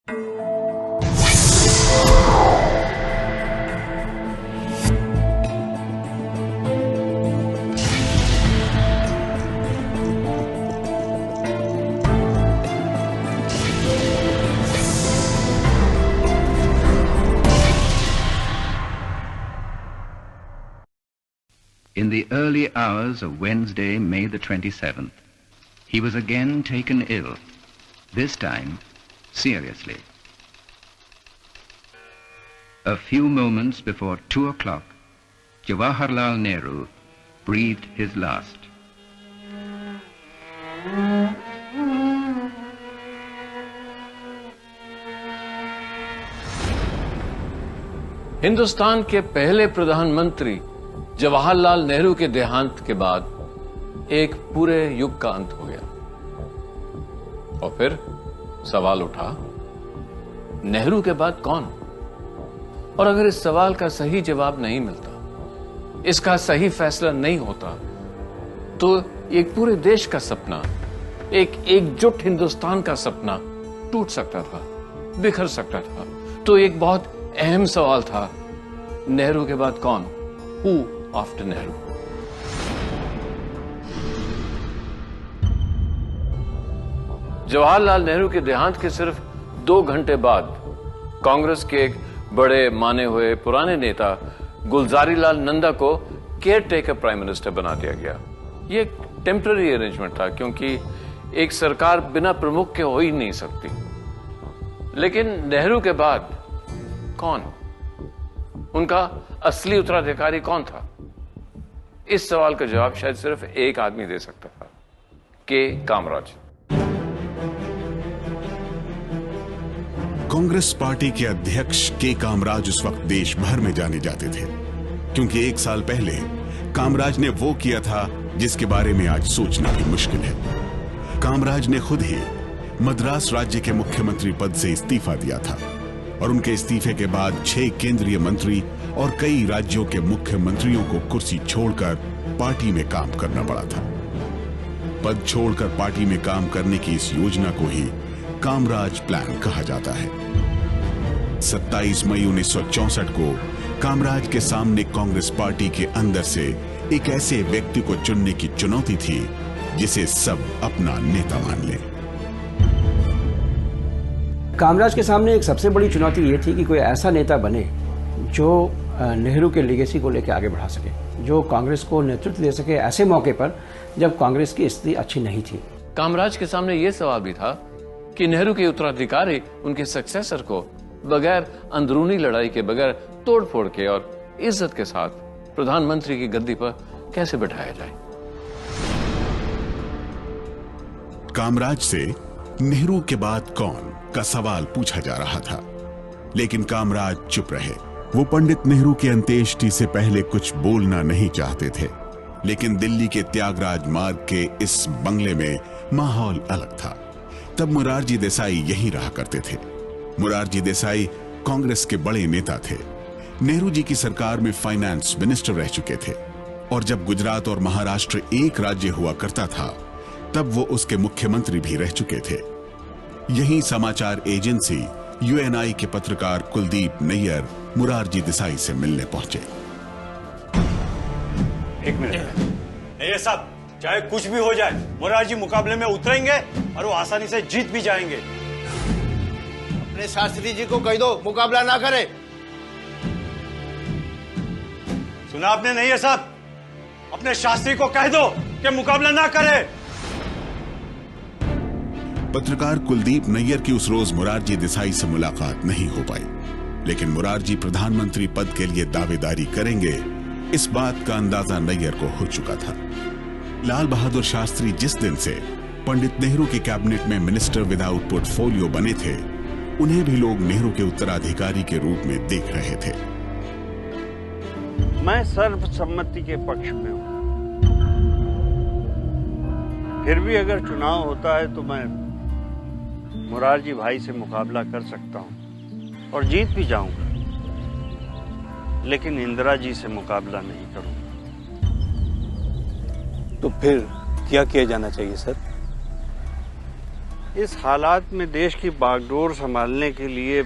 In the early hours of Wednesday, May the 27th, he was again taken ill, this time seriously. A few moments before 2 o'clock, Jawaharlal Nehru breathed his last. Hindustan के पहले प्रधानमंत्री जवाहरलाल नेहरू के देहांत के बाद एक पूरे युग का अंत हो गया। और फिर सवाल उठा, नेहरू के बाद कौन? और अगर इस सवाल का सही जवाब नहीं मिलता, इसका सही फैसला नहीं होता, तो एक पूरे देश का सपना, एक एकजुट हिंदुस्तान का सपना टूट सकता था, बिखर सकता था। तो एक बहुत अहम सवाल था, नेहरू के बाद कौन? Who after Nehru? जवाहरलाल नेहरू के देहांत के सिर्फ 2 घंटे बाद कांग्रेस के एक बड़े माने हुए पुराने नेता गुलजारी लाल नंदा को केयर टेकर प्राइम मिनिस्टर बना दिया गया। यह एक टेम्पररी अरेंजमेंट था, क्योंकि एक सरकार बिना प्रमुख के हो ही नहीं सकती। लेकिन नेहरू के बाद कौन? उनका असली उत्तराधिकारी कौन था? इस सवाल का जवाब शायद सिर्फ एक आदमी दे सकता था, के कामराज। कांग्रेस पार्टी के अध्यक्ष के कामराज उस वक्त देश भर में जाने जाते थे, क्योंकि 1 साल पहले कामराज ने वो किया था जिसके बारे में आज सोचना भी मुश्किल है। कामराज ने खुद ही मद्रास राज्य के मुख्यमंत्री पद से इस्तीफा दिया था, और उनके इस्तीफे के बाद 6 केंद्रीय मंत्री और कई राज्यों के मुख्यमंत्रियों को कुर्सी छोड़कर पार्टी में काम करना पड़ा था। पद छोड़कर पार्टी में काम करने की इस योजना को ही कामराज प्लान कहा जाता है। 27 मई 1964 को कामराज के सामने कांग्रेस पार्टी के अंदर से एक ऐसे व्यक्ति को चुनने की चुनौती थी जिसे सब अपना नेता मान ले। कामराज के सामने एक सबसे बड़ी चुनौती ये थी कि कोई ऐसा नेता बने जो नेहरू के लेगेसी को लेकर आगे बढ़ा सके, जो कांग्रेस को नेतृत्व दे सके ऐसे मौके पर जब कांग्रेस की स्थिति अच्छी नहीं थी। कामराज के सामने यह सवाल भी था कि नेहरू के उत्तराधिकारी, उनके सक्सेसर को बगैर अंदरूनी लड़ाई के, बगैर तोड़फोड़ के और इज्जत के साथ प्रधानमंत्री की गद्दी पर कैसे बैठाया जाए। कामराज से नेहरू के बाद कौन का सवाल पूछा जा रहा था, लेकिन कामराज चुप रहे। वो पंडित नेहरू के अंत्येष्टि से पहले कुछ बोलना नहीं चाहते थे, लेकिन दिल्ली के त्यागराज मार्ग के इस बंगले में माहौल अलग था। तब मोरारजी देसाई यहीं रहा करते थे। मोरारजी देसाई कांग्रेस के बड़े नेता थे। नेहरू जी की सरकार में फाइनेंस मिनिस्टर रह चुके थे, और जब गुजरात और महाराष्ट्र एक राज्य हुआ करता था, तब वो उसके मुख्यमंत्री भी रह चुके थे। यही समाचार एजेंसी यूएनआई के पत्रकार कुलदीप नैयर मोरारजी देसाई से मिलने पहुंचे। एक मिनट, नैयर साहब, चाहे कुछ भी हो जाए, मोरारजी मुकाबले में उतरेंगे और वो आसानी से जीत भी जाएंगे। अपने शास्त्री जी को कह दो मुकाबला ना करे। सुना आपने नैयर साहब? अपने शास्त्री को कह दो कि मुकाबला ना करे। पत्रकार कुलदीप नैयर की उस रोज मोरारजी देसाई से मुलाकात नहीं हो पाई, लेकिन मोरारजी प्रधानमंत्री पद के लिए दावेदारी करेंगे, इस बात का अंदाजा नैयर को हो चुका था। लाल बहादुर शास्त्री जिस दिन से पंडित नेहरू की कैबिनेट में मिनिस्टर विदाउट पोर्टफोलियो बने थे, उन्हें भी लोग नेहरू के उत्तराधिकारी के रूप में देख रहे थे। मैं सर्वसम्मति के पक्ष में हूं, फिर भी अगर चुनाव होता है तो मैं मोरारजी भाई से मुकाबला कर सकता हूं और जीत भी जाऊंगा, लेकिन इंदिरा जी से मुकाबला नहीं करूंगा। तो फिर क्या किया जाना चाहिए सर? इस हालात में देश की बागडोर संभालने के लिए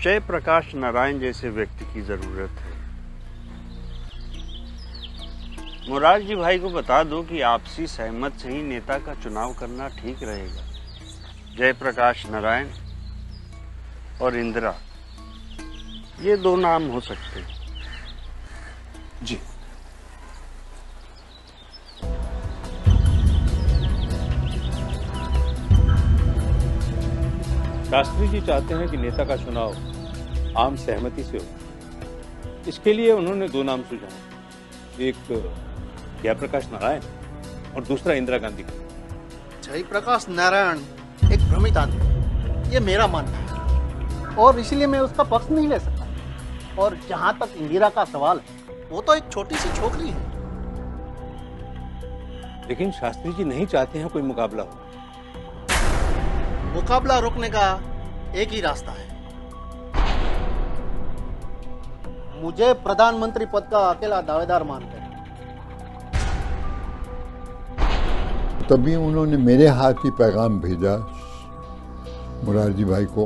जयप्रकाश नारायण जैसे व्यक्ति की जरूरत है। मुरारजी भाई को बता दो कि आपसी सहमत से ही नेता का चुनाव करना ठीक रहेगा। जयप्रकाश नारायण और इंदिरा, ये दो नाम हो सकते हैं। जी। शास्त्री जी चाहते हैं कि नेता का चुनाव आम सहमति से हो। इसके लिए उन्होंने दो नाम सुझाए, एक जयप्रकाश नारायण और दूसरा इंदिरा गांधी। जयप्रकाश नारायण एक भ्रमित आदमी, ये मेरा मानना है और इसीलिए मैं उसका पक्ष नहीं ले सकता। और जहां तक इंदिरा का सवाल है, वो तो एक छोटी सी छोकरी है। लेकिन शास्त्री जी नहीं चाहते हैं कोई मुकाबला हो। मुकाबला रोकने का एक ही रास्ता है, मुझे प्रधानमंत्री पद का अकेला दावेदार मानकर। तभी उन्होंने मेरे हाथ ही पैगाम भेजा मुरारजी भाई को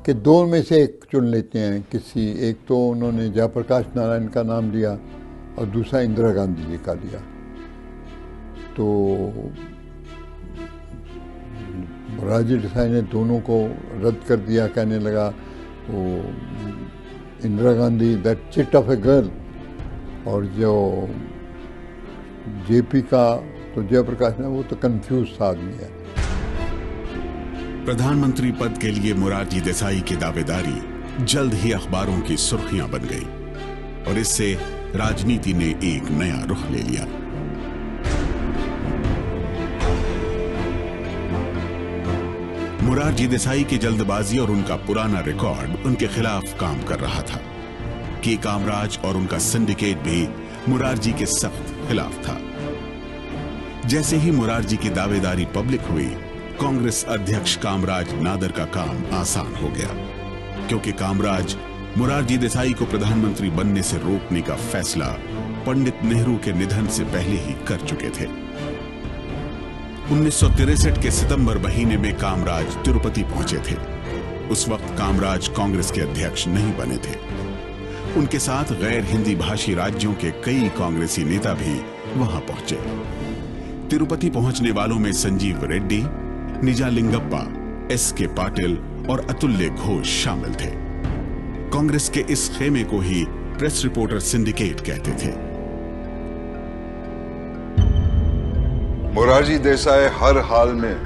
कि दो में से एक चुन लेते हैं किसी एक। तो उन्होंने जयप्रकाश नारायण का नाम लिया और दूसरा इंदिरा गांधी जी का लिया। तो मुरारजी देसाई ने दोनों को रद्द कर दिया, कहने लगा वो Indira Gandhi that chit of a girl, और जो जेपी का तो जयप्रकाश ने, वो तो कंफ्यूज आदमी है। प्रधानमंत्री पद के लिए मुरारजी देसाई की दावेदारी जल्द ही अखबारों की सुर्खियां बन गई और इससे राजनीति ने एक नया रुख ले लिया। मुरारजी देसाई की जल्दबाजी और उनका पुराना रिकॉर्ड उनके खिलाफ काम कर रहा था। के कामराज और उनका सिंडिकेट भी मुरारजी के सख्त खिलाफ था। जैसे ही मुरारजी की दावेदारी पब्लिक हुई, कांग्रेस अध्यक्ष कामराज नादर का काम आसान हो गया, क्योंकि कामराज मुरारजी देसाई को प्रधानमंत्री बनने से रोकने का फैसला पंडित नेहरू के निधन से पहले ही कर चुके थे। 1963 के सितंबर महीने में कामराज तिरुपति पहुंचे थे। उस वक्त कामराज कांग्रेस के अध्यक्ष नहीं बने थे। उनके साथ गैर हिंदी भाषी राज्यों के कई कांग्रेसी नेता भी वहां पहुंचे। तिरुपति पहुंचने वालों में संजीव रेड्डी, निजालिंगप्पा, एस.के. पाटिल और अतुल्य घोष शामिल थे। कांग्रेस के इस खेमे को ही प्रेस रिपोर्टर सिंडिकेट कहते थे। मुरारजी देसाई हर हाल में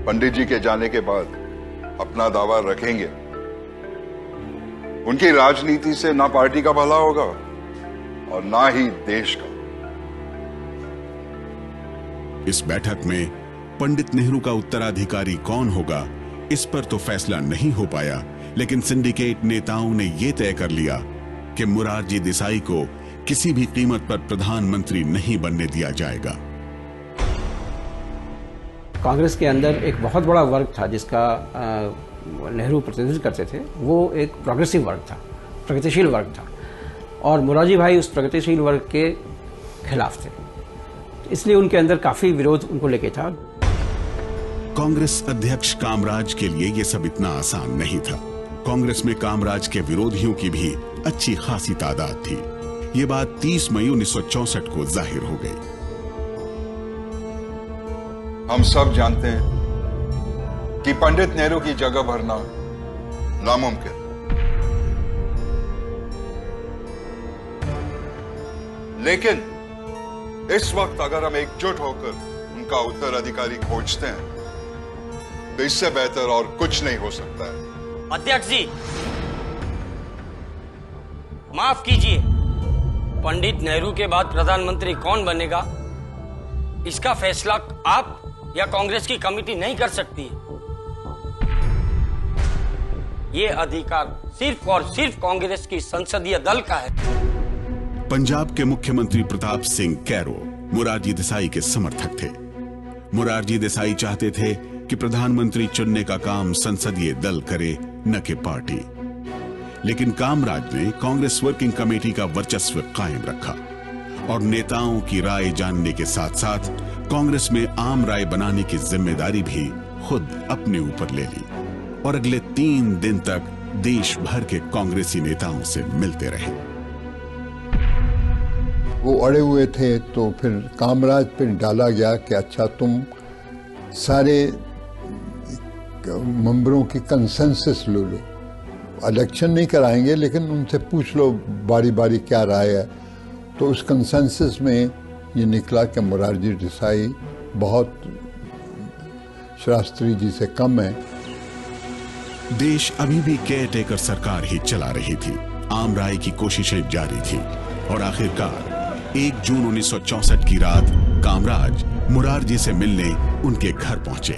पंडित जी के जाने के बाद अपना दावा रखेंगे। उनकी राजनीति से ना पार्टी का भला होगा और ना ही देश का। इस बैठक में पंडित नेहरू का उत्तराधिकारी कौन होगा, इस पर तो फैसला नहीं हो पाया, लेकिन सिंडिकेट नेताओं ने यह तय कर लिया कि मुरारजी देसाई को किसी भी कीमत पर प्रधानमंत्री नहीं बनने दिया जाएगा। कांग्रेस के अंदर एक बहुत बड़ा वर्ग था जिसका नेहरू प्रतिनिधित्व करते थे। वो एक प्रोग्रेसिव वर्ग था, प्रगतिशील वर्ग था, और मुरारजी भाई उस प्रगतिशील वर्ग के खिलाफ थे। इसलिए उनके अंदर काफी विरोध उनको लेके था। कांग्रेस अध्यक्ष कामराज के लिए यह सब इतना आसान नहीं था। कांग्रेस में कामराज के विरोधियों की भी अच्छी खासी तादाद थी। ये बात 30 मई 1964 को जाहिर हो गई। हम सब जानते हैं कि पंडित नेहरू की जगह भरना नामुमकिन। लेकिन इस वक्त अगर हम एकजुट होकर उनका उत्तराधिकारी खोजते हैं तो इससे बेहतर और कुछ नहीं हो सकता है। अध्यक्ष जी, माफ कीजिए, पंडित नेहरू के बाद प्रधानमंत्री कौन बनेगा, इसका फैसला आप या कांग्रेस की कमेटी नहीं कर सकती है। ये अधिकार सिर्फ और सिर्फ कांग्रेस की संसदीय दल का है। पंजाब के मुख्यमंत्री प्रताप सिंह कैरो मुरारजी देसाई के समर्थक थे। मुरारजी देसाई चाहते थे कि प्रधानमंत्री चुनने का काम संसदीय दल करे, न कि पार्टी। लेकिन कामराज ने कांग्रेस वर्किंग कमेटी का वर्चस्व कायम रखा और नेताओं की राय जानने के साथ साथ कांग्रेस में आम राय बनाने की जिम्मेदारी भी खुद अपने ऊपर ले ली और अगले 3 दिन तक देश भर के कांग्रेसी नेताओं से मिलते रहे। वो अड़े हुए थे तो फिर कामराज पे डाला गया कि अच्छा तुम सारे मेंबरों की कंसेंसस लो, इलेक्शन नहीं कराएंगे लेकिन उनसे पूछ लो बारी बारी क्या राय है। तो उस कंसेंसस में ये निकला कि मोरारजी देसाई बहुत शास्त्री जी से कम है। देश अभी भी केयर टेकर सरकार ही चला रही थी, आम राय की कोशिशें जारी थी और आखिरकार 1 जून 1964 की रात कामराज मोरारजी से मिलने उनके घर पहुंचे।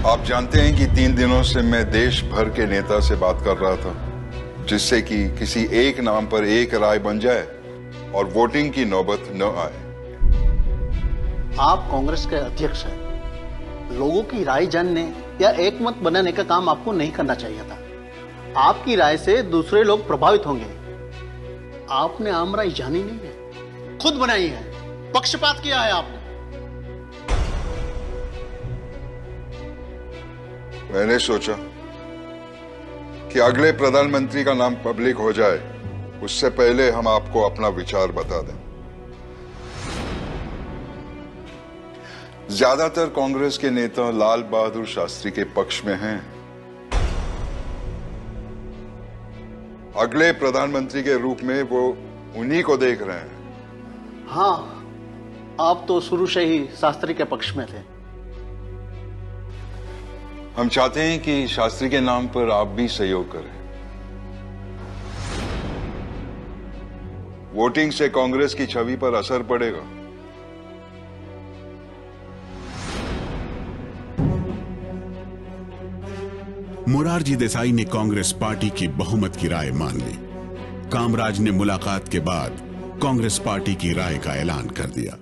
आप जानते हैं कि 3 दिनों से मैं देश भर के नेता से बात कर रहा था, जिससे कि किसी एक नाम पर एक राय बन जाए और वोटिंग की नौबत न आए। आप कांग्रेस के अध्यक्ष हैं, लोगों की राय जानने या एक मत बनाने का काम आपको नहीं करना चाहिए था। आपकी राय से दूसरे लोग प्रभावित होंगे। आपने आम राय जानी नहीं है, खुद बनाई है, पक्षपात किया है आपने। मैंने सोचा कि अगले प्रधानमंत्री का नाम पब्लिक हो जाए उससे पहले हम आपको अपना विचार बता दें। ज्यादातर कांग्रेस के नेता लाल बहादुर शास्त्री के पक्ष में हैं। अगले प्रधानमंत्री के रूप में वो उन्हीं को देख रहे हैं। हाँ, आप तो शुरू से ही शास्त्री के पक्ष में थे। हम चाहते हैं कि शास्त्री के नाम पर आप भी सहयोग करें। वोटिंग से कांग्रेस की छवि पर असर पड़ेगा। मोरारजी देसाई ने कांग्रेस पार्टी की बहुमत की राय मान ली। कामराज ने मुलाकात के बाद कांग्रेस पार्टी की राय का ऐलान कर दिया।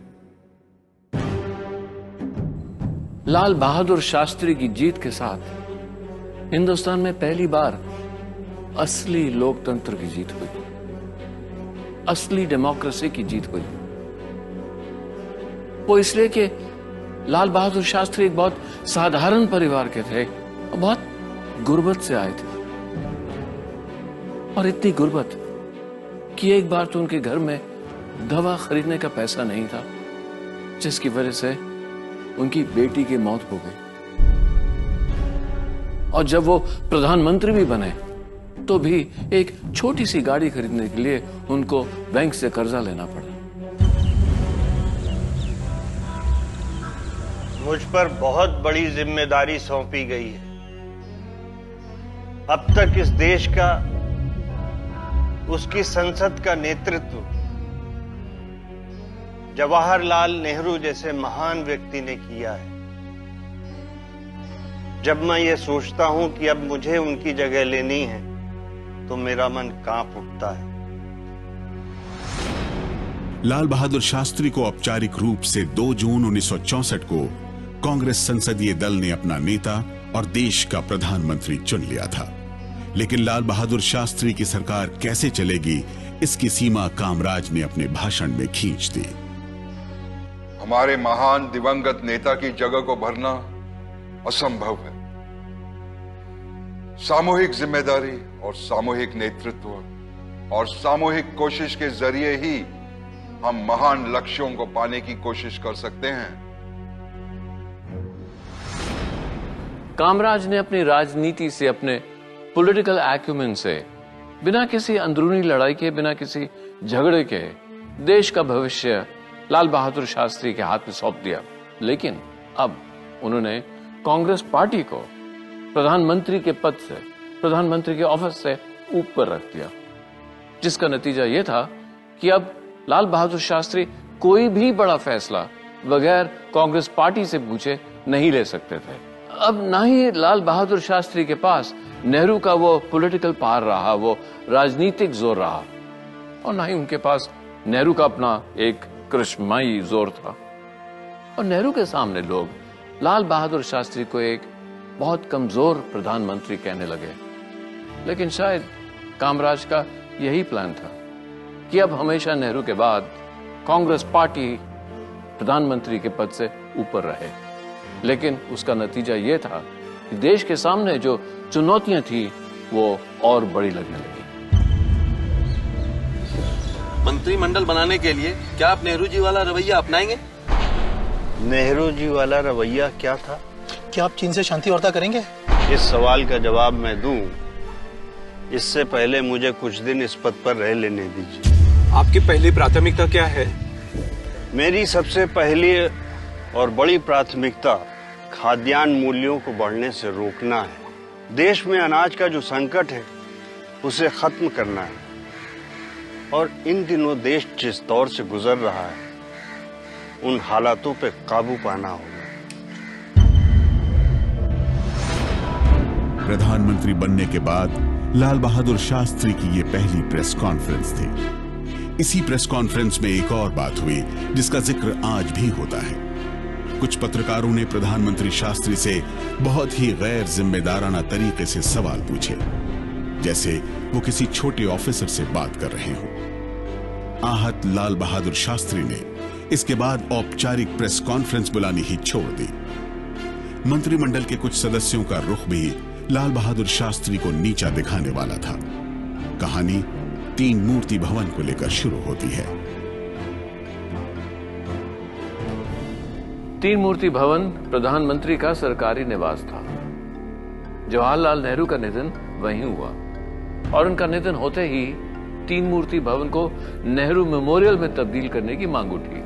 लाल बहादुर शास्त्री की जीत के साथ हिंदुस्तान में पहली बार असली लोकतंत्र की जीत हुई, असली डेमोक्रेसी की जीत हुई। वो इसलिए कि लाल बहादुर शास्त्री एक बहुत साधारण परिवार के थे और बहुत गुर्बत से आए थे, और इतनी गुर्बत कि एक बार तो उनके घर में दवा खरीदने का पैसा नहीं था, जिसकी वजह से उनकी बेटी की मौत हो गई। और जब वो प्रधानमंत्री भी बने तो भी एक छोटी सी गाड़ी खरीदने के लिए उनको बैंक से कर्जा लेना पड़ा। मुझ पर बहुत बड़ी जिम्मेदारी सौंपी गई है। अब तक इस देश का, उसकी संसद का नेतृत्व जवाहरलाल नेहरू जैसे महान व्यक्ति ने किया है। जब मैं ये सोचता हूं कि अब मुझे उनकी जगह लेनी है तो मेरा मन कांप उठता है। लाल बहादुर शास्त्री को औपचारिक रूप से 2 जून 1964 को कांग्रेस संसदीय दल ने अपना नेता और देश का प्रधानमंत्री चुन लिया था। लेकिन लाल बहादुर शास्त्री की सरकार कैसे चलेगी, इसकी सीमा कामराज ने अपने भाषण में खींच दी। हमारे महान दिवंगत नेता की जगह को भरना असंभव है। सामूहिक जिम्मेदारी और सामूहिक नेतृत्व और सामूहिक कोशिश के जरिए ही हम महान लक्ष्यों को पाने की कोशिश कर सकते हैं। कामराज ने अपनी राजनीति से, अपने पॉलिटिकल एक्यूमेन से, बिना किसी अंदरूनी लड़ाई के, बिना किसी झगड़े के देश का भविष्य लाल बहादुर शास्त्री के हाथ में सौंप दिया। लेकिन अब उन्होंने कांग्रेस पार्टी को प्रधानमंत्री के पद से, प्रधानमंत्री के ऑफिस से ऊपर रख दिया, जिसका नतीजा यह था कि अब लाल बहादुर शास्त्री कोई भी बड़ा फैसला बगैर कांग्रेस पार्टी से पूछे नहीं ले सकते थे। अब ना ही लाल बहादुर शास्त्री के पास नेहरू का वो पॉलिटिकल पावर रहा, वो राजनीतिक जोर रहा, और ना ही उनके पास नेहरू का अपना एक करिश्माई जोर था। और नेहरू के सामने लोग लाल बहादुर शास्त्री को एक बहुत कमजोर प्रधानमंत्री कहने लगे। लेकिन शायद कामराज का यही प्लान था कि अब हमेशा नेहरू के बाद कांग्रेस पार्टी प्रधानमंत्री के पद से ऊपर रहे, लेकिन उसका नतीजा यह था कि देश के सामने जो चुनौतियां थी वो और बड़ी लगने लगी। मंत्रिमंडल बनाने के लिए क्या आप नेहरू जी वाला रवैया अपनाएंगे? नेहरू जी वाला रवैया क्या था? क्या आप चीन से शांति वार्ता करेंगे? इस सवाल का जवाब मैं दूं, इससे पहले मुझे कुछ दिन इस पद पर रह लेने दीजिए। आपकी पहली प्राथमिकता क्या है? मेरी सबसे पहली और बड़ी प्राथमिकता खाद्यान्न मूल्यों को बढ़ने से रोकना है। देश में अनाज का जो संकट है उसे खत्म करना है, और इन दिनों देश जिस दौर से गुजर रहा है उन हालातों पे काबू पाना होगा। प्रधानमंत्री बनने के बाद लाल बहादुर शास्त्री की ये पहली प्रेस कॉन्फ्रेंस थी। इसी प्रेस कॉन्फ्रेंस में एक और बात हुई जिसका जिक्र आज भी होता है। कुछ पत्रकारों ने प्रधानमंत्री शास्त्री से बहुत ही गैर जिम्मेदाराना तरीके से सवाल पूछे, जैसे वो किसी छोटे ऑफिसर से बात कर रहे हो। आहत लाल बहादुर शास्त्री ने इसके बाद औपचारिक प्रेस कॉन्फ्रेंस बुलानी ही छोड़ दी। मंत्रिमंडल के कुछ सदस्यों का रुख भी लाल बहादुर शास्त्री को नीचा दिखाने वाला था। कहानी तीन मूर्ति भवन को लेकर शुरू होती है। तीन मूर्ति भवन प्रधानमंत्री का सरकारी निवास था। जवाहरलाल नेहरू का निधन वहीं हुआ, और उनका निधन होते ही तीन मूर्ति भवन को नेहरू मेमोरियल में तब्दील करने की मांग उठी।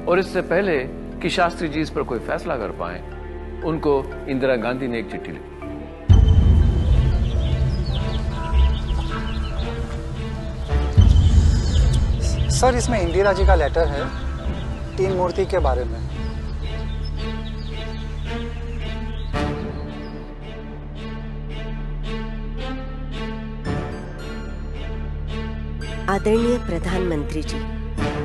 और इससे पहले कि शास्त्री जी इस पर कोई फैसला कर पाए, उनको इंदिरा गांधी ने एक चिट्ठी लिखी। सर, इसमें इंदिरा जी का लेटर है तीन मूर्ति के बारे में। आदरणीय प्रधानमंत्री जी,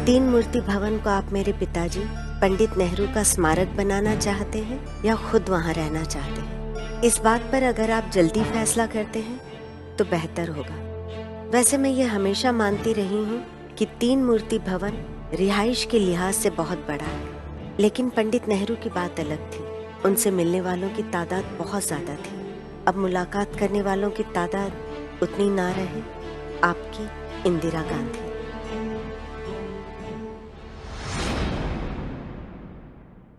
तीन मूर्ति भवन को आप मेरे पिताजी पंडित नेहरू का स्मारक बनाना चाहते हैं या खुद वहां रहना चाहते हैं? इस बात पर अगर आप जल्दी फैसला करते हैं तो बेहतर होगा। वैसे मैं ये हमेशा मानती रही हूँ कि तीन मूर्ति भवन रिहाइश के लिहाज से बहुत बड़ा है, लेकिन पंडित नेहरू की बात अलग थी। उनसे मिलने वालों की तादाद बहुत ज्यादा थी। अब मुलाकात करने वालों की तादाद उतनी ना रहे। आपकी इंदिरा गांधी।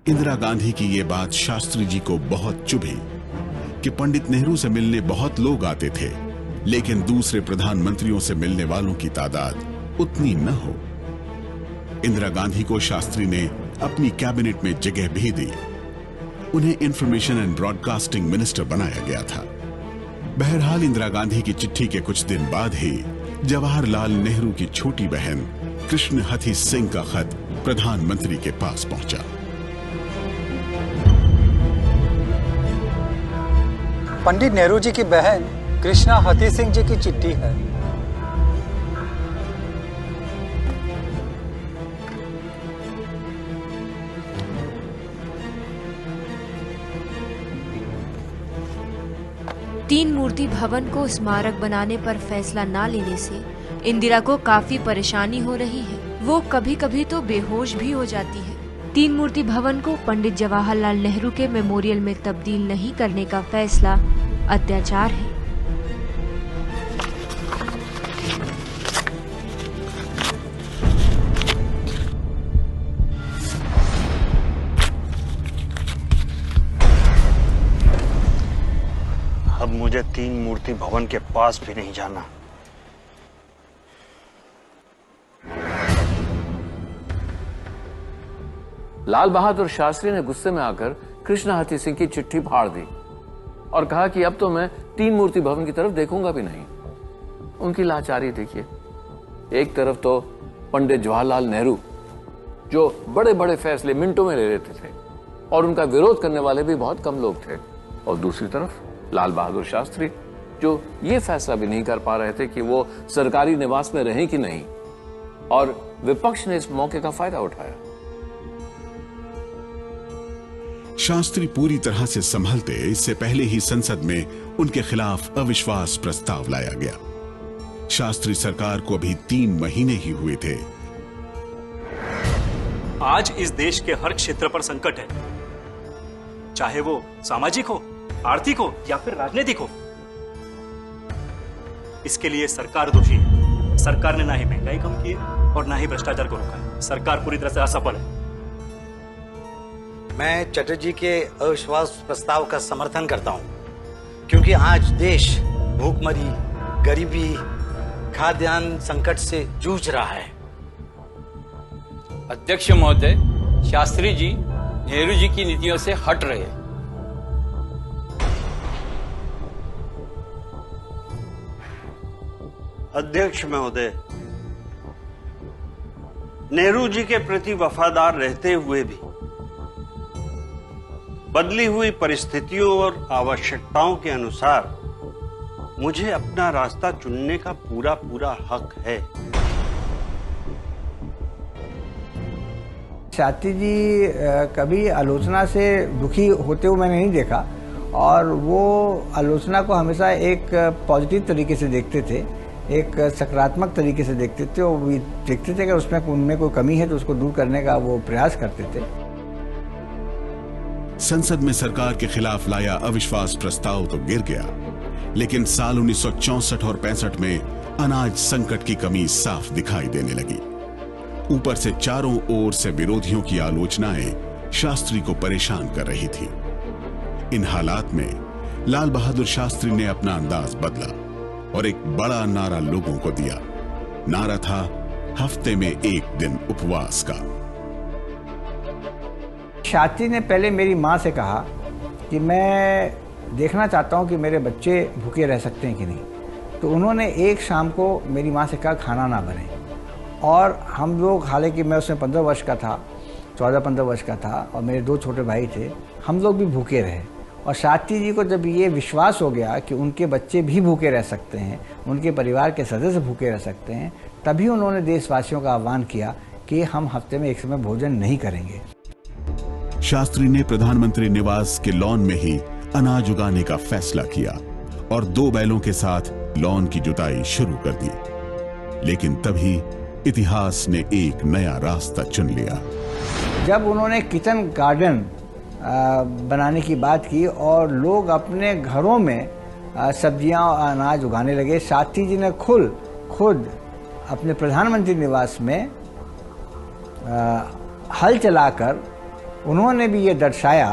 इंदिरा गांधी की ये बात शास्त्री जी को बहुत चुभी कि पंडित नेहरू से मिलने बहुत लोग आते थे, लेकिन दूसरे प्रधानमंत्रियों से मिलने वालों की तादाद उतनी न हो। इंदिरा गांधी को शास्त्री ने अपनी कैबिनेट में जगह भी दी। उन्हें इंफॉर्मेशन एंड ब्रॉडकास्टिंग मिनिस्टर बनाया गया था। बहरहाल इंदिरा गांधी की चिट्ठी के कुछ दिन बाद ही जवाहरलाल नेहरू की छोटी बहन कृष्ण हथी सिंह का खत प्रधानमंत्री के पास पहुंचा। पंडित नेहरू जी की बहन कृष्णा हथी सिंह जी की चिट्ठी है। तीन मूर्ति भवन को स्मारक बनाने पर फैसला ना लेने से इंदिरा को काफी परेशानी हो रही है। वो कभी कभी तो बेहोश भी हो जाती है। तीन मूर्ति भवन को पंडित जवाहरलाल नेहरू के मेमोरियल में तब्दील नहीं करने का फैसला अत्याचार है। अब मुझे तीन मूर्ति भवन के पास भी नहीं जाना। लाल बहादुर शास्त्री ने गुस्से में आकर कृष्ण हथी सिंह की चिट्ठी फाड़ दी और कहा कि अब तो मैं तीन मूर्ति भवन की तरफ देखूंगा भी नहीं। उनकी लाचारी देखिए। एक तरफ तो पंडित जवाहरलाल नेहरू जो बड़े बड़े फैसले मिनटों में ले लेते थे और उनका विरोध करने वाले भी बहुत कम लोग थे, और दूसरी तरफ लाल बहादुर शास्त्री जो ये फैसला भी नहीं कर पा रहे थे कि वो सरकारी निवास में रहें कि नहीं, और विपक्ष ने इस मौके का फायदा उठाया। शास्त्री पूरी तरह से संभलते इससे पहले ही संसद में उनके खिलाफ अविश्वास प्रस्ताव लाया गया। शास्त्री सरकार को अभी 3 महीने ही हुए थे। आज इस देश के हर क्षेत्र पर संकट है, चाहे वो सामाजिक हो, आर्थिक हो या फिर राजनीतिक हो। इसके लिए सरकार दोषी है। सरकार ने ना ही महंगाई कम की है और ना ही भ्रष्टाचार को रोका है। सरकार पूरी तरह से असफल है। मैं चटर्जी के अविश्वास प्रस्ताव का समर्थन करता हूं, क्योंकि आज देश भूखमरी, गरीबी, खाद्यान्न संकट से जूझ रहा है। अध्यक्ष महोदय, शास्त्री जी नेहरू जी की नीतियों से हट रहे हैं। अध्यक्ष महोदय, नेहरू जी के प्रति वफादार रहते हुए भी बदली हुई परिस्थितियों और आवश्यकताओं के अनुसार मुझे अपना रास्ता चुनने का पूरा पूरा हक है। शास्त्री जी कभी आलोचना से दुखी होते हुए मैंने नहीं देखा, और वो आलोचना को हमेशा एक पॉजिटिव तरीके से देखते थे, एक सकारात्मक तरीके से देखते थे, और वो देखते थे कि उसमें उनमें कोई कमी है तो उसको दूर करने का वो प्रयास करते थे। संसद में सरकार के खिलाफ लाया अविश्वास प्रस्ताव तो गिर गया, लेकिन साल 1964 और 65 में अनाज संकट की कमी साफ दिखाई देने लगी। ऊपर से चारों ओर से विरोधियों की आलोचनाएं शास्त्री को परेशान कर रही थी। इन हालात में लाल बहादुर शास्त्री ने अपना अंदाज बदला और एक बड़ा नारा लोगों को दिया। नारा था हफ्ते में एक दिन उपवास का। शास्त्री ने पहले मेरी माँ से कहा कि मैं देखना चाहता हूँ कि मेरे बच्चे भूखे रह सकते हैं कि नहीं। तो उन्होंने एक शाम को मेरी माँ से कहा खाना ना बने, और हम लोग, हालांकि मैं उसमें 15 वर्ष का था, 14-15 वर्ष का था, और मेरे 2 छोटे भाई थे, हम लोग भी भूखे रहे। और शास्त्री जी को जब ये विश्वास हो गया कि उनके बच्चे भी भूखे रह सकते हैं, उनके परिवार के सदस्य भूखे रह सकते हैं, तभी उन्होंने देशवासियों का आह्वान किया कि हम हफ्ते में एक समय भोजन नहीं करेंगे। शास्त्री ने प्रधानमंत्री निवास के लॉन में ही अनाज उगाने का फैसला किया और 2 बैलों के साथ लॉन की जुताई शुरू कर दी। लेकिन तभी इतिहास ने एक नया रास्ता चुन लिया। जब उन्होंने किचन गार्डन बनाने की बात की और लोग अपने घरों में सब्जियां और अनाज उगाने लगे, शास्त्री जी ने खुद अपने प्रधानमंत्री निवास में हल चलाकर उन्होंने भी ये दर्शाया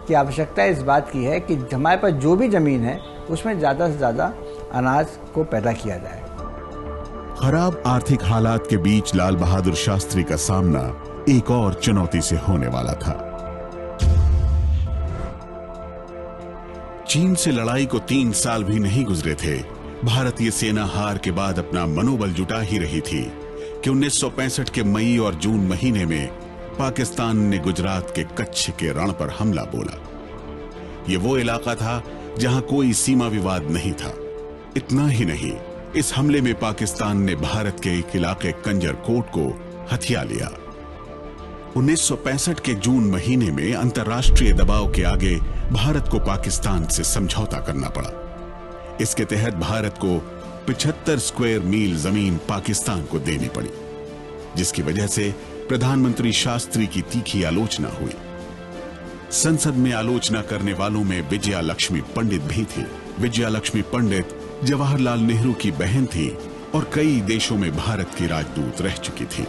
कि आवश्यकता इस बात की है कि हमारे पास जो भी जमीन है उसमें ज़्यादा से ज़्यादा अनाज को पैदा किया जाए। खराब आर्थिक हालात के बीच लाल बहादुर शास्त्री का सामना एक और चुनौती से होने वाला था। चीन से लड़ाई को 3 साल भी नहीं गुजरे थे, भारतीय सेना हार के बाद अपना मनोबल जुटा ही रही थी कि 1965 के मई और जून महीने में पाकिस्तान ने गुजरात के कच्छ के रण पर हमला बोला। यह वो इलाका था जहां कोई सीमा विवाद नहीं था। इतना ही नहीं, इस हमले में पाकिस्तान ने भारत के एक इलाके कंजर कोट को हथिया लिया। 1965 के जून महीने में अंतर्राष्ट्रीय दबाव के आगे भारत को पाकिस्तान से समझौता करना पड़ा। इसके तहत भारत को 75 स्क्वायर मील जमीन पाकिस्तान को देनी पड़ी, जिसकी वजह से प्रधानमंत्री शास्त्री की तीखी आलोचना हुई। संसद में आलोचना करने वालों में विजया लक्ष्मी पंडित भी थी। विजया लक्ष्मी पंडित जवाहरलाल नेहरू की बहन थी और कई देशों में भारत की राजदूत रह चुकी थी।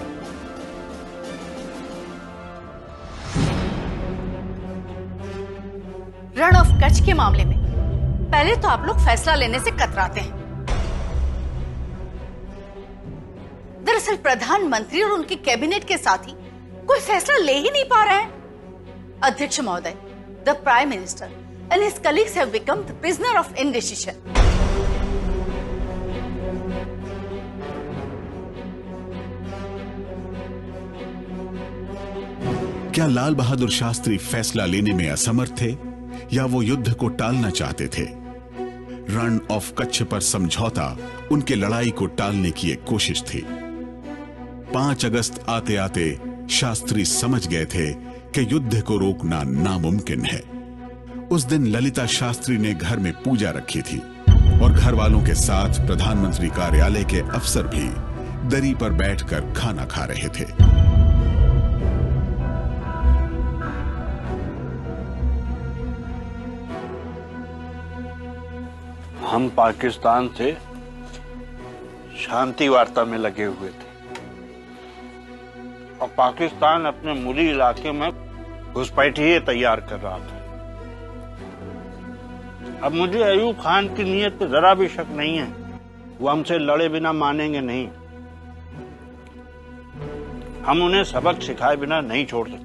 रण ऑफ कच्छ के मामले में पहले तो आप लोग फैसला लेने से कतराते हैं। दरअसल प्रधानमंत्री और उनके कैबिनेट के साथ ही कोई फैसला ले ही नहीं पा रहे हैं। अध्यक्ष महोदय, the prime minister and his colleagues have become the prisoner of indecision. क्या लाल बहादुर शास्त्री फैसला लेने में असमर्थ थे या वो युद्ध को टालना चाहते थे? रण ऑफ कच्छ पर समझौता उनके लड़ाई को टालने की एक कोशिश थी। 5 अगस्त आते आते शास्त्री समझ गए थे कि युद्ध को रोकना नामुमकिन है। उस दिन ललिता शास्त्री ने घर में पूजा रखी थी और घर वालों के साथ प्रधानमंत्री कार्यालय के अफसर भी दरी पर बैठकर खाना खा रहे थे। हम पाकिस्तान से शांति वार्ता में लगे हुए थे और पाकिस्तान अपने मुरी इलाके में घुसपैठिए तैयार कर रहा था। अब मुझे अयूब खान की नीयत पे जरा भी शक नहीं है, वो हमसे लड़े बिना मानेंगे नहीं। हम उन्हें सबक सिखाए बिना नहीं छोड़ सकते।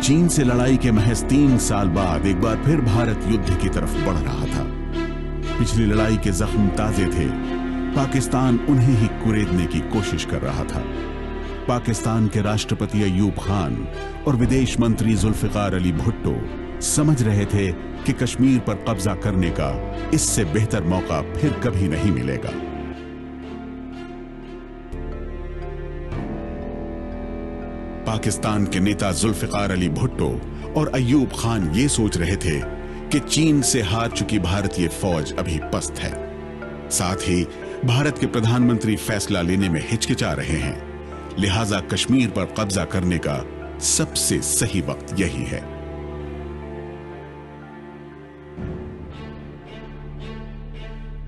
चीन से लड़ाई के महज 3 साल बाद एक बार फिर भारत युद्ध की तरफ बढ़ रहा था। पिछली लड़ाई के जख्म ताजे थे, पाकिस्तान उन्हें ही कुरेदने की कोशिश कर रहा था। पाकिस्तान के राष्ट्रपति अयूब खान और विदेश मंत्री जुल्फिकार अली भुट्टो समझ रहे थे कि कश्मीर पर कब्जा करने का इससे बेहतर मौका फिर कभी नहीं मिलेगा। पाकिस्तान के नेता जुल्फिकार अली भुट्टो और अयूब खान ये सोच रहे थे कि चीन से हार चुकी भारतीय फौज अभी पस्त है। साथ ही भारत के प्रधानमंत्री फैसला लेने में हिचकिचा रहे हैं, लिहाजा कश्मीर पर कब्जा करने का सबसे सही वक्त यही है।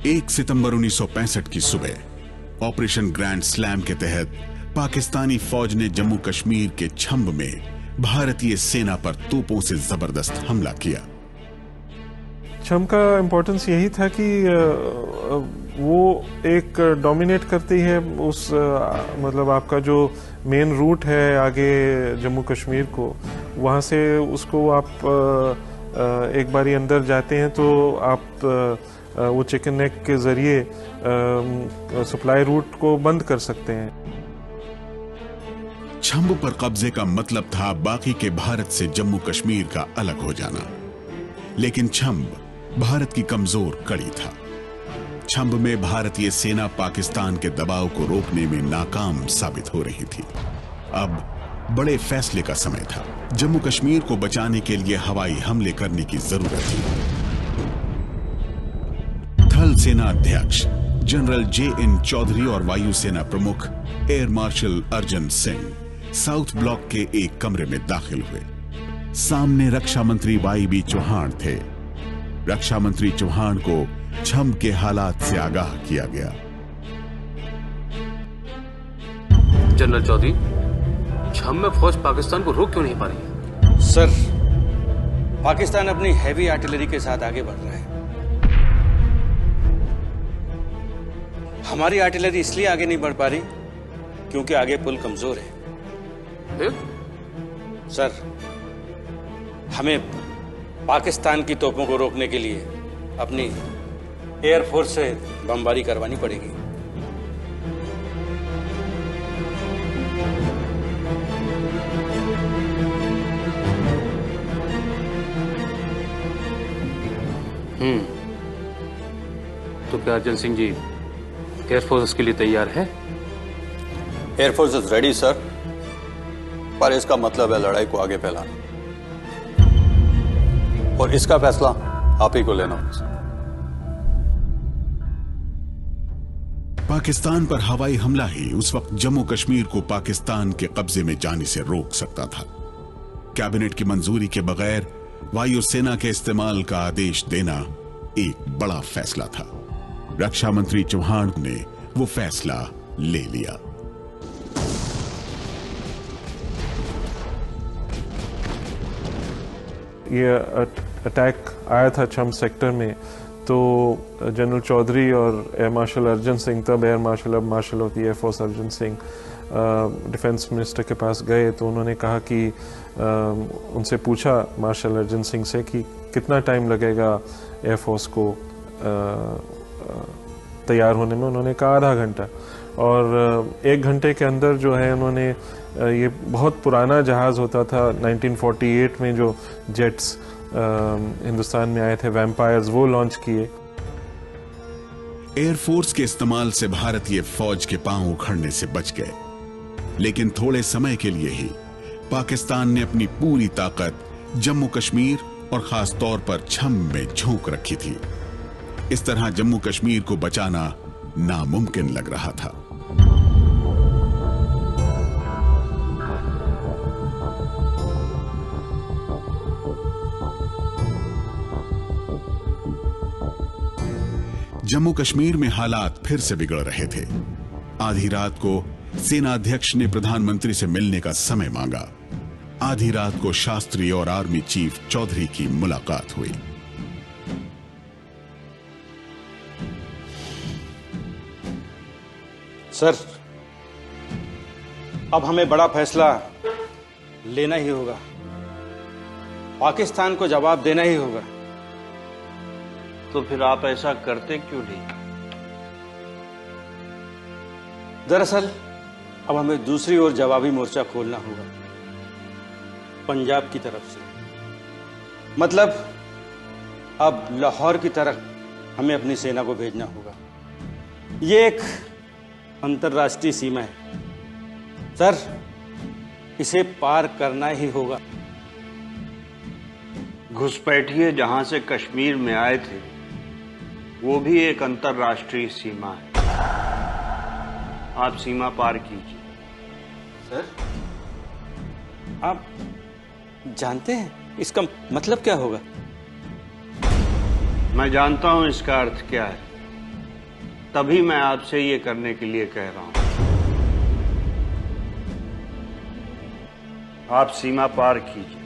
एक सितंबर 1965 की सुबह ऑपरेशन ग्रैंड स्लैम के तहत पाकिस्तानी फौज ने जम्मू कश्मीर के छंब में भारतीय सेना पर तोपों से जबरदस्त हमला किया। छंब का इंपॉर्टेंस यही था कि वो एक डोमिनेट करती है उस मतलब आपका जो मेन रूट है आगे जम्मू कश्मीर को, वहाँ से उसको आप एक बारी अंदर जाते हैं तो आप वो चिकन नेक के जरिए सप्लाई रूट को बंद कर सकते हैं। छंब पर कब्जे का मतलब था बाकी के भारत से जम्मू कश्मीर का अलग हो जाना, लेकिन छंब भारत की कमजोर कड़ी था। छंब में भारतीय सेना पाकिस्तान के दबाव को रोकने में नाकाम साबित हो रही थी। अब बड़े फैसले का समय था। जम्मू कश्मीर को बचाने के लिए हवाई हमले करने की जरूरत थी। थल सेना अध्यक्ष जनरल J.N. चौधरी और वायुसेना प्रमुख air marshal Arjan Singh south block के एक कमरे में दाखिल हुए। सामने रक्षा मंत्री Y.B. चौहान थे। रक्षा मंत्री चौहान को छंब के हालात से आगाह किया गया। जनरल चौधरी, छंब में फौज पाकिस्तान को रोक क्यों नहीं पा रही है? सर, पाकिस्तान अपनी हैवी आर्टिलरी के साथ आगे बढ़ रहा है। हमारी आर्टिलरी इसलिए आगे नहीं बढ़ पा रही क्योंकि आगे पुल कमजोर है। सर, हमें पाकिस्तान की तोपों को रोकने के लिए अपनी एयरफोर्स से बमबारी करवानी पड़ेगी। तो क्या अर्जन सिंह जी एयरफोर्स के लिए तैयार है? एयरफोर्स इज रेडी सर, पर इसका मतलब है लड़ाई को आगे फैलाना, और इसका फैसला आप ही को लेना होगा। पाकिस्तान पर हवाई हमला ही उस वक्त जम्मू कश्मीर को पाकिस्तान के कब्जे में जाने से रोक सकता था। कैबिनेट की मंजूरी के बगैर वायुसेना के इस्तेमाल का आदेश देना एक बड़ा फैसला था। रक्षा मंत्री चौहान ने वो फैसला ले लिया। ये अटैक आया था छंब सेक्टर में, तो जनरल चौधरी और एयर मार्शल अर्जन सिंह, तब एयर मार्शल अब marshal of the air force Arjan Singh, defence minister के पास गए तो उन्होंने कहा कि उनसे पूछा मार्शल अर्जन सिंह से कि कितना टाइम लगेगा एयरफोर्स को तैयार होने में। उन्होंने कहा आधा घंटा, और 1 घंटे के अंदर जो है उन्होंने ये बहुत पुराना जहाज़ होता था 1948 में जो जेट्स हिंदुस्तान में आए थे, वैम्पायर्स, वो लॉन्च किए। एयरफोर्स के इस्तेमाल से भारतीय फौज के पांव उखड़ने से बच गए, लेकिन थोड़े समय के लिए ही पाकिस्तान ने अपनी पूरी ताकत जम्मू कश्मीर और खास तौर पर छंब में झोंक रखी थी। इस तरह जम्मू कश्मीर को बचाना नामुमकिन लग रहा था। जम्मू कश्मीर में हालात फिर से बिगड़ रहे थे। आधी रात को सेना अध्यक्ष ने प्रधानमंत्री से मिलने का समय मांगा। आधी रात को शास्त्री और आर्मी चीफ चौधरी की मुलाकात हुई। सर, अब हमें बड़ा फैसला लेना ही होगा। पाकिस्तान को जवाब देना ही होगा। तो फिर आप ऐसा करते क्यों नहीं? दरअसल अब हमें दूसरी ओर जवाबी मोर्चा खोलना होगा, पंजाब की तरफ से। मतलब अब लाहौर की तरफ हमें अपनी सेना को भेजना होगा। ये एक अंतर्राष्ट्रीय सीमा है सर, इसे पार करना ही होगा। घुसपैठिए जहां से कश्मीर में आए थे, वो भी एक अंतर्राष्ट्रीय सीमा है। आप सीमा पार कीजिए। सर, आप जानते हैं इसका मतलब क्या होगा? मैं जानता हूं इसका अर्थ क्या है, तभी मैं आपसे ये करने के लिए कह रहा हूं। आप सीमा पार कीजिए।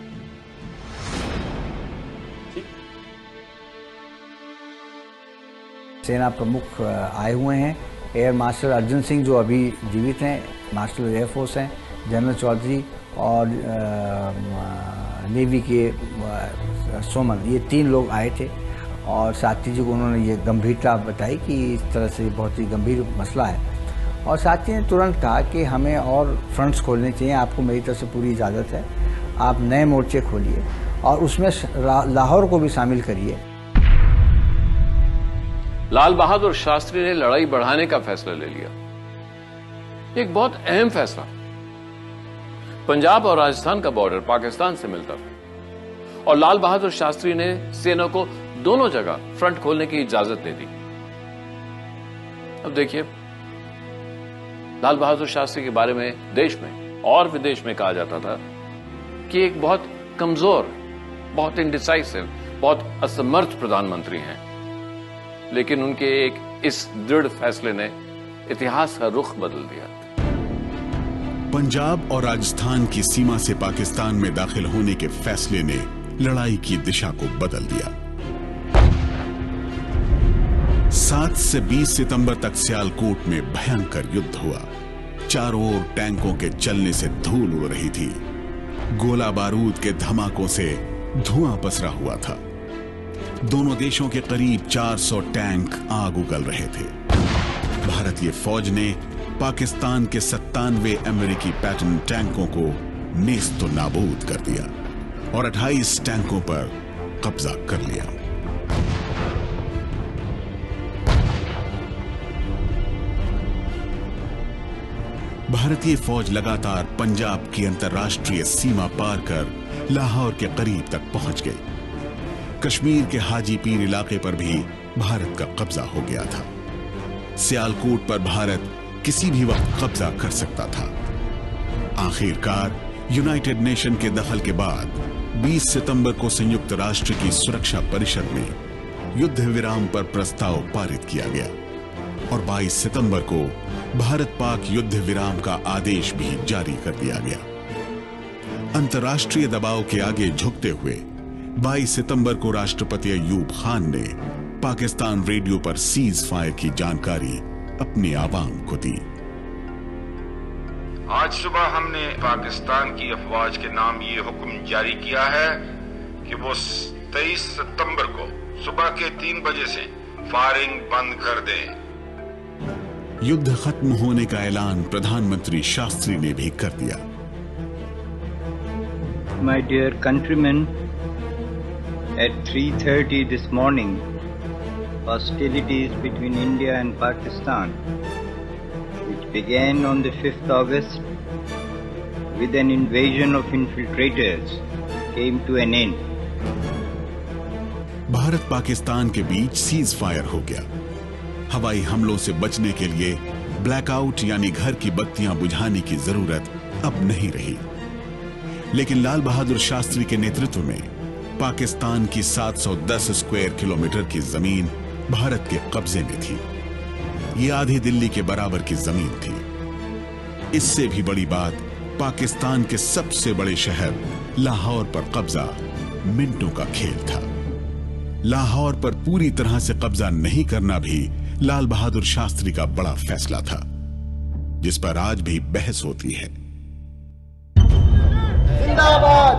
सेना प्रमुख आए हुए हैं। एयर मार्शल अर्जुन सिंह जो अभी जीवित हैं, मार्शल एयरफोर्स हैं, जनरल चौधरी और नेवी के सोमन, ये 3 लोग आए थे। और साथी जी को उन्होंने ये गंभीरता बताई कि इस तरह से बहुत ही गंभीर मसला है। और साथी ने तुरंत कहा कि हमें और फ्रंट्स खोलने चाहिए, आपको मेरी तरफ से पूरी इजाज़त है, आप नए मोर्चे खोलिए और उसमें लाहौर को भी शामिल करिए। लाल बहादुर शास्त्री ने लड़ाई बढ़ाने का फैसला ले लिया। एक बहुत अहम फैसला। पंजाब और राजस्थान का बॉर्डर पाकिस्तान से मिलता था और लाल बहादुर शास्त्री ने सेना को दोनों जगह फ्रंट खोलने की इजाजत दे दी। अब देखिए, लाल बहादुर शास्त्री के बारे में देश में और विदेश में कहा जाता था कि एक बहुत कमजोर, बहुत इंडिसाइसिव, बहुत असमर्थ प्रधानमंत्री हैं। लेकिन उनके एक इस दृढ़ फैसले ने इतिहास का रुख बदल दिया। पंजाब और राजस्थान की सीमा से पाकिस्तान में दाखिल होने के फैसले ने लड़ाई की दिशा को बदल दिया। 7 से 20 सितंबर तक सियालकोट में भयंकर युद्ध हुआ। चारों ओर टैंकों के चलने से धूल उड़ रही थी। गोला बारूद के धमाकों से धुआं पसरा हुआ था। दोनों देशों के करीब 400 टैंक आग उगल रहे थे। भारतीय फौज ने पाकिस्तान के 97 अमेरिकी पैटर्न टैंकों को नेस्तो नाबूद कर दिया और 28 टैंकों पर कब्जा कर लिया। भारतीय फौज लगातार पंजाब की अंतर्राष्ट्रीय सीमा पार कर लाहौर के करीब तक पहुंच गई। कश्मीर के हाजी पीर इलाके पर भी भारत का कब्जा हो गया था। सियालकोट पर भारत किसी भी वक्त कब्जा कर सकता था। आखिरकार यूनाइटेड नेशन के दखल के बाद 20 सितंबर को संयुक्त राष्ट्र की सुरक्षा परिषद में युद्ध विराम पर प्रस्ताव पारित किया गया और 22 सितंबर को भारत पाक युद्ध विराम का आदेश भी जारी कर दिया गया। अंतर्राष्ट्रीय दबाव के आगे झुकते हुए 22 सितंबर को राष्ट्रपति अय्यूब खान ने पाकिस्तान रेडियो पर सीज फायर की जानकारी अपनी आवाम को दी। आज सुबह हमने पाकिस्तान की अफवाज के नाम ये हुक्म जारी किया है कि वो 23 सितंबर को सुबह के 3 बजे से फायरिंग बंद कर दें। युद्ध खत्म होने का ऐलान प्रधानमंत्री शास्त्री ने भी कर दिया। My dear countrymen, at 3:30 this morning, hostilities between India and Pakistan, which began on the 5th August with an invasion of infiltrators, came to an end. Bharat Pakistan के बीच सीज फायर हो गया। हवाई हमलों से बचने के लिए ब्लैकआउट यानी घर की बत्तियां बुझाने की जरूरत अब नहीं रही। लेकिन लाल बहादुर शास्त्री के नेतृत्व में पाकिस्तान की 710 स्क्वायर किलोमीटर की जमीन भारत के कब्जे में थी। ये आधी दिल्ली के बराबर की जमीन थी। इससे भी बड़ी बात, पाकिस्तान के सबसे बड़े शहर लाहौर पर कब्जा मिनटों का खेल था। लाहौर पर पूरी तरह से कब्जा नहीं करना भी लाल बहादुर शास्त्री का बड़ा फैसला था, जिस पर आज भी बहस होती है। जिंदाबाद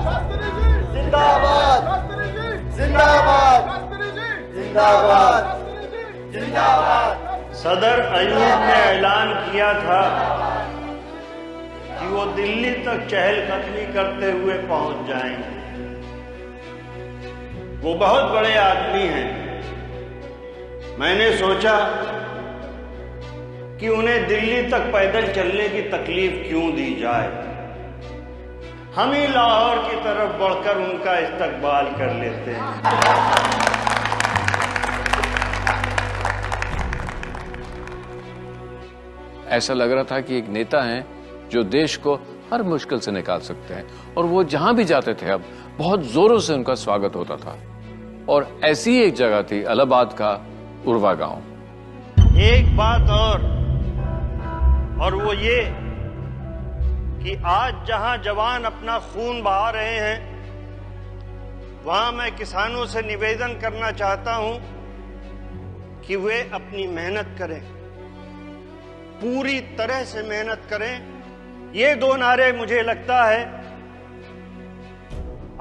जिंदाबाद जिंदाबाद जिंदाबाद जिंदाबाद। सदर अयूब ने ऐलान किया था कि वो दिल्ली तक चहलकदमी करते हुए पहुंच जाएंगे। वो बहुत बड़े आदमी हैं। मैंने सोचा कि उन्हें दिल्ली तक पैदल चलने की तकलीफ क्यों दी जाए, हम ही लाहौर की तरफ बढ़कर उनका इस्तकबाल कर लेते हैं। ऐसा लग रहा था कि एक नेता हैं जो देश को हर मुश्किल से निकाल सकते हैं, और वो जहां भी जाते थे अब बहुत जोरों से उनका स्वागत होता था। और ऐसी एक जगह थी इलाहाबाद का उर्वा गांव। एक बात और वो ये कि आज जहां जवान अपना खून बहा रहे हैं, वहां मैं किसानों से निवेदन करना चाहता हूं कि वे अपनी मेहनत करें, पूरी तरह से मेहनत करें। ये दो नारे मुझे लगता है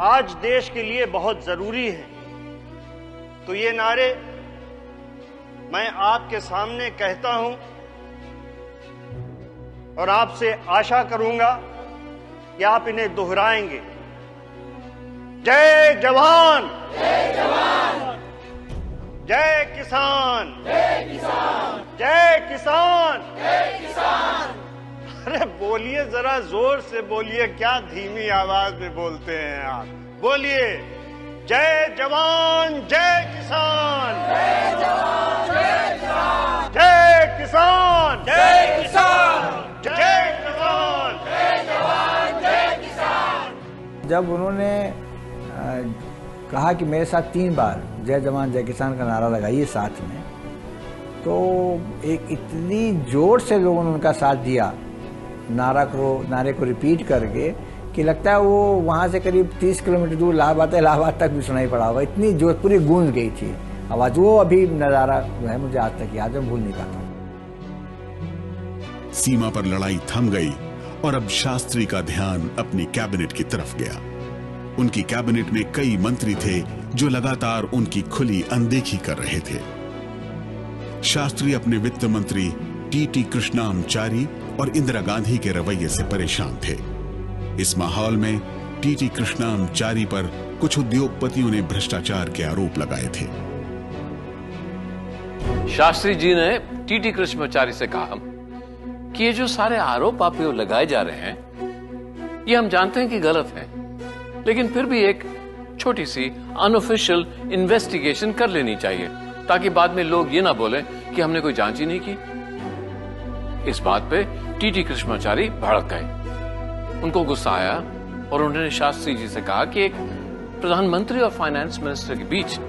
आज देश के लिए बहुत जरूरी है। तो ये नारे मैं आपके सामने कहता हूं और आपसे आशा करूंगा कि आप इन्हें दोहराएंगे। जय जवान, जय जवान, जय किसान, जय किसान, जय किसान, जय किसान। अरे बोलिए, जरा जोर से बोलिए, क्या धीमी आवाज में बोलते हैं आप। बोलिए, जय जवान, जय किसान, जय जवान, जय किसान, जय किसान, जय किसान, जय जवान, जय जवान, जय किसान। जब उन्होंने कहा कि मेरे साथ 3 बार जय जवान जय किसान का नारा लगाइए साथ में, तो एक इतनी जोर से लोगों ने उनका साथ दिया नारे को रिपीट करके कि लगता है वो वहाँ से करीब 30 किलोमीटर दूर इलाहाबाद तक भी सुनाई पड़ा होगा। इतनी जोर पूरी गूंज गई थी आवाज। वो अभी नज़ारा जो है मुझे आज तक याद है, भूल नहीं पाता। सीमा पर लड़ाई थम गई और अब शास्त्री का ध्यान अपनी कैबिनेट की तरफ गया। उनकी कैबिनेट में कई मंत्री थे जो लगातार उनकी खुली अनदेखी कर रहे थे। शास्त्री अपने वित्त मंत्री टी कृष्णामचारी और इंदिरा गांधी के रवैये से परेशान थे। इस माहौल में टी कृष्णामचारी पर कुछ उद्योगपतियों ने भ्रष्टाचार के आरोप लगाए थे। शास्त्री जी ने टी कृष्णामचारी से कहा कि ये जो सारे आरोप आप पे लगाए जा रहे हैं, ये हम जानते हैं कि गलत है, लेकिन फिर भी एक छोटी सी अनऑफिशियल इन्वेस्टिगेशन कर लेनी चाहिए, ताकि बाद में लोग ये ना बोले कि हमने कोई जांच ही नहीं की। इस बात पे टी कृष्णामचारी भड़क गए। उनको गुस्सा आया और उन्होंने शास्त्री जी से कहा कि एक प्रधानमंत्री और फाइनेंस मिनिस्टर के बीच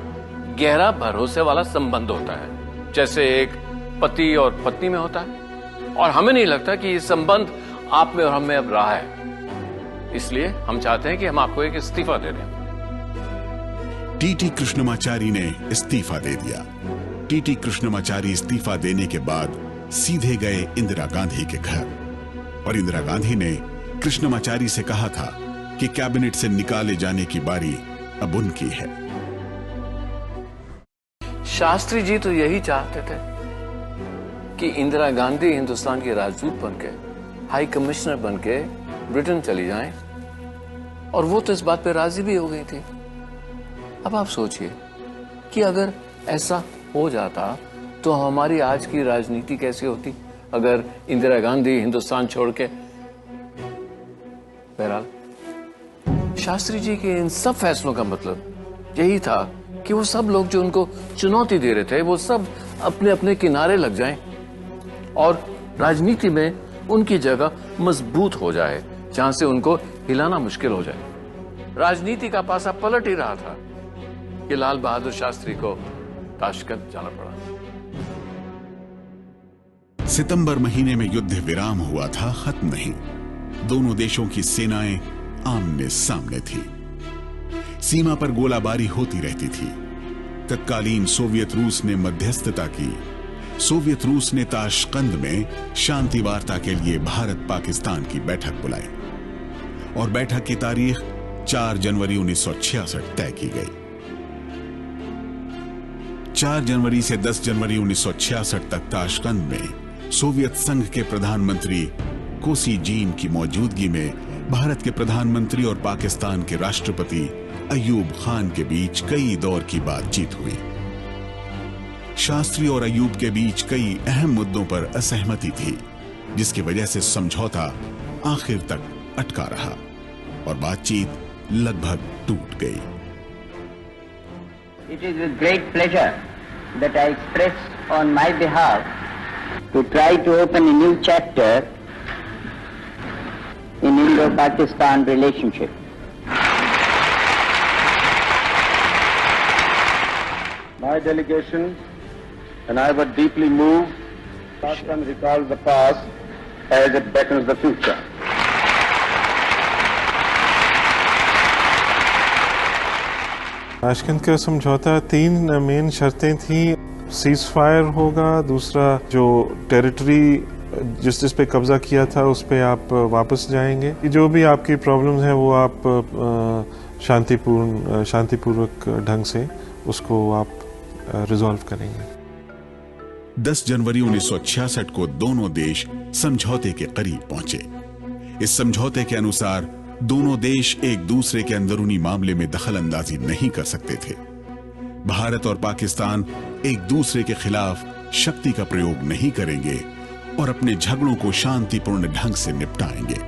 गहरा भरोसे वाला संबंध होता है, जैसे एक पति और पत्नी में होता है, और हमें नहीं लगता कि ये संबंध आप में और हम में अब रहा है। इसलिए हम चाहते हैं कि हम आपको एक इस्तीफा दे दें। टी कृष्णामचारी ने इस्तीफा दे दिया। टी कृष्णामचारी इस्तीफा देने के बाद सीधे गए इंदिरा गांधी के घर, और इंदिरा गांधी ने कृष्णामचारी से कहा था कि कैबिनेट से निकाले जाने की बारी अब उनकी है। शास्त्री जी तो यही चाहते थे कि इंदिरा गांधी हिंदुस्तान की राजदूत बनके, हाई कमिश्नर बनके ब्रिटेन चली जाएं, और वो तो इस बात पे राजी भी हो गई थी। अब आप सोचिए कि अगर ऐसा हो जाता तो हमारी आज की राजनीति कैसी होती, अगर इंदिरा गांधी हिंदुस्तान छोड़ के। बहरहाल शास्त्री जी के इन सब फैसलों का मतलब यही था कि वो सब लोग जो उनको चुनौती दे रहे थे, वो सब अपने अपने किनारे लग जाएं और राजनीति में उनकी जगह मजबूत हो जाए, जहां से उनको हिलाना मुश्किल हो जाए। राजनीति का पासा पलट ही रहा था कि लाल बहादुर शास्त्री को ताशकंद जाना पड़ा। सितंबर महीने में युद्ध विराम हुआ था, खत्म नहीं। दोनों देशों की सेनाएं आमने सामने थी। सीमा पर गोलाबारी होती रहती थी। तत्कालीन सोवियत रूस ने मध्यस्थता की। सोवियत रूस ने ताशकंद में शांति वार्ता के लिए भारत पाकिस्तान की बैठक बुलाई और बैठक की तारीख 4 जनवरी 1966 तय की गई। 4 जनवरी से 10 जनवरी 1966 तक ताशकंद में सोवियत संघ के प्रधानमंत्री कोसिजीन की मौजूदगी में भारत के प्रधानमंत्री और पाकिस्तान के राष्ट्रपति अयूब खान के बीच कई दौर की बातचीत हुई। शास्त्री और अयूब के बीच कई अहम मुद्दों पर असहमति थी, जिसकी वजह से समझौता आखिर तक अटका रहा और बातचीत लगभग टूट गई। It is with great pleasure that I express on my behalf to try to open a new chapter in Indo-Pakistan relationship. My delegation and I were deeply moved. Pakistan recalls the past as it beckons the future. Tashkent का समझौता 3 main शर्तें थी। Cease fire होगा, दूसरा जो territory जिस पे कब्जा किया था उस पे आप वापस जाएंगे, जो भी आपकी प्रॉब्लम्स हैं वो आप शांतिपूर्वक ढंग से उसको आप रिजॉल्व करेंगे। 10 जनवरी 1966 को दोनों देश समझौते के करीब पहुंचे। इस समझौते के अनुसार दोनों देश एक दूसरे के अंदरूनी मामले में दखल अंदाजी नहीं कर सकते थे। भारत और पाकिस्तान एक दूसरे के खिलाफ शक्ति का प्रयोग नहीं करेंगे और अपने झगड़ों को शांतिपूर्ण ढंग से निपटाएंगे।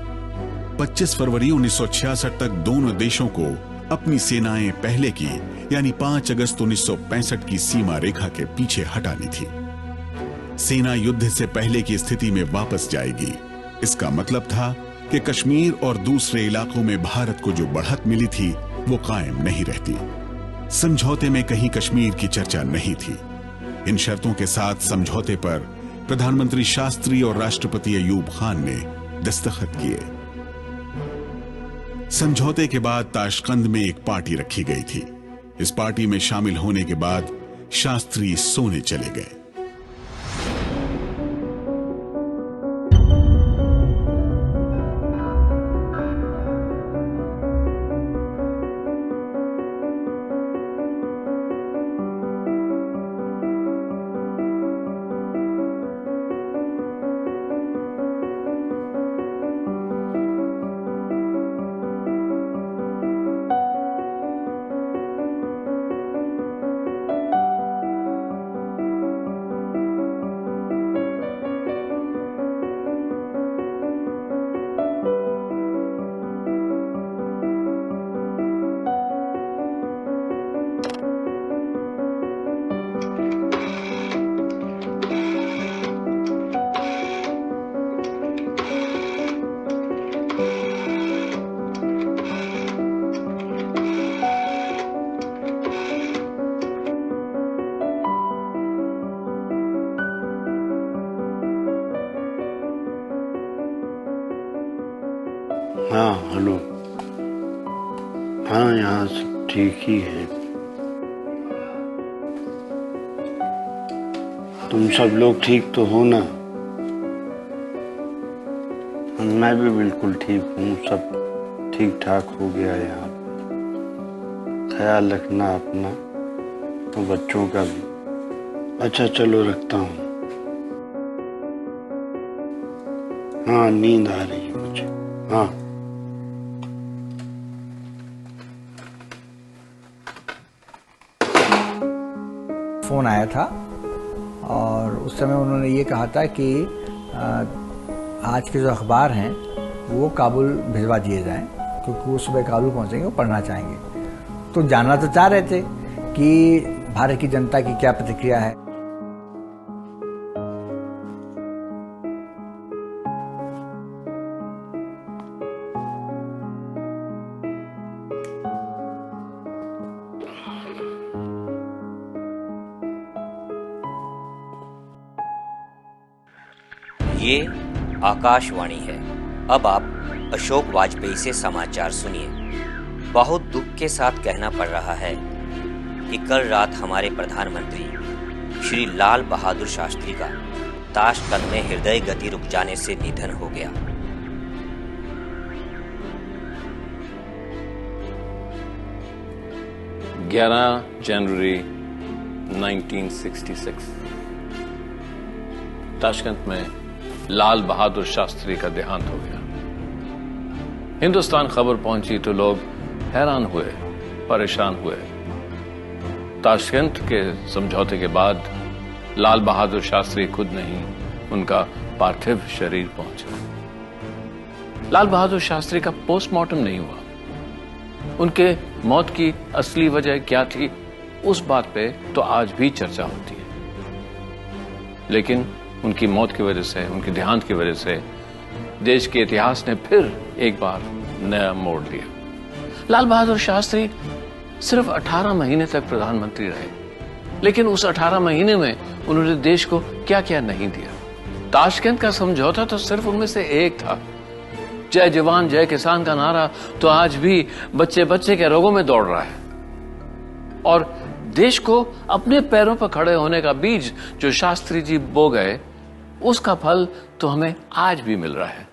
25 फरवरी 1966 तक दोनों देशों को अपनी सेनाएं पहले की यानी 5 अगस्त 1965 की सीमा रेखा के पीछे हटानी थी। सेना युद्ध से पहले की स्थिति में वापस जाएगी। इसका मतलब था कि कश्मीर और दूसरे इलाकों में भारत को जो बढ़त मिली थी वो कायम नहीं रहती। समझौते में कहीं कश्मीर की चर्चा नहीं थी। इन शर्तों के साथ समझौते पर प्रधानमंत्री शास्त्री और राष्ट्रपति अयूब खान ने दस्तखत किए। समझौते के बाद ताशकंद में एक पार्टी रखी गई थी। इस पार्टी में शामिल होने के बाद शास्त्री सोने चले गए। हाँ हेलो। हाँ यहाँ सब ठीक ही है। तुम सब लोग ठीक तो हो ना? मैं भी बिल्कुल ठीक हूँ। सब ठीक ठाक हो गया है यहाँ। ख्याल रखना अपना और बच्चों का भी। अच्छा चलो रखता हूँ। हाँ नींद आ रही है मुझे। हाँ फ़ोन आया था और उस समय उन्होंने ये कहा था कि आज के जो अखबार हैं वो काबुल भिजवा दिए जाएं, क्योंकि वो सुबह काबुल पहुंचेंगे, वो पढ़ना चाहेंगे। तो जानना तो चाह रहे थे कि भारत की जनता की क्या प्रतिक्रिया है। ये आकाशवाणी है। अब आप अशोक वाजपेयी से समाचार सुनिए। बहुत दुख के साथ कहना पड़ रहा है कि कल रात हमारे प्रधानमंत्री श्री लाल बहादुर शास्त्री का ताशकंद में हृदय गति रुक जाने से निधन हो गया। जनवरी 1966 ताशकंद में लाल बहादुर शास्त्री का देहांत हो गया। हिंदुस्तान खबर पहुंची तो लोग हैरान हुए, परेशान हुए। ताशकंद के समझौते के बाद लाल बहादुर शास्त्री खुद नहीं, उनका पार्थिव शरीर पहुंचा। लाल बहादुर शास्त्री का पोस्टमार्टम नहीं हुआ। उनके मौत की असली वजह क्या थी, उस बात पे तो आज भी चर्चा होती है। लेकिन उनकी मौत की वजह से, उनके देहांत की वजह से देश के इतिहास ने फिर एक बार नया मोड़ लिया। लाल बहादुर शास्त्री सिर्फ 18 महीने तक प्रधानमंत्री रहे, लेकिन उस 18 महीने में उन्होंने देश को क्या क्या नहीं दिया। ताशकंद का समझौता तो सिर्फ उनमें से एक था। जय जवान जय किसान का नारा तो आज भी बच्चे बच्चे के रगों में दौड़ रहा है। और देश को अपने पैरों पर खड़े होने का बीज जो शास्त्री जी बो गए, उसका फल तो हमें आज भी मिल रहा है।